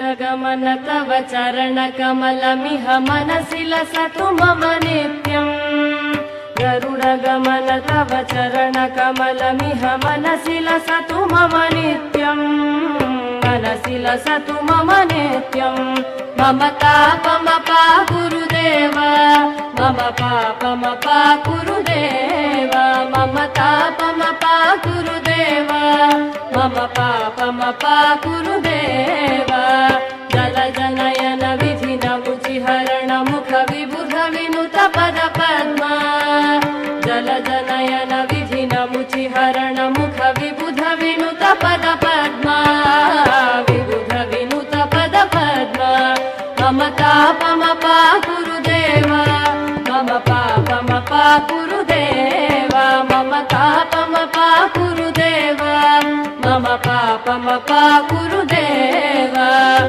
गरुडगमन तव चरणकमलमिह मनसि लसतु मम नित्यम् गरुडगमन तव चरणकमलमिह मनसि लसतु मम नित्यम् मनसि लसतु मम नित्यम् मम तापमपा गुरुदेव मम पापमपा गुरुदेव मम तापमपा गुरुदेव मम पापमपा गुरुदेव जलजनयन विधिन मुचिहरण मुख विबुध विनुत पद पद्मा जलजनयन विधिन मुचिहरण मुख विबुध विनुत पद पद्मा विबुध विनुत पद पद्मा मम तापमपा गुरुदेव मम पापमपा गुरुदेव मम तापमपा गुरुदेव मम पापमपा गुरुदेव।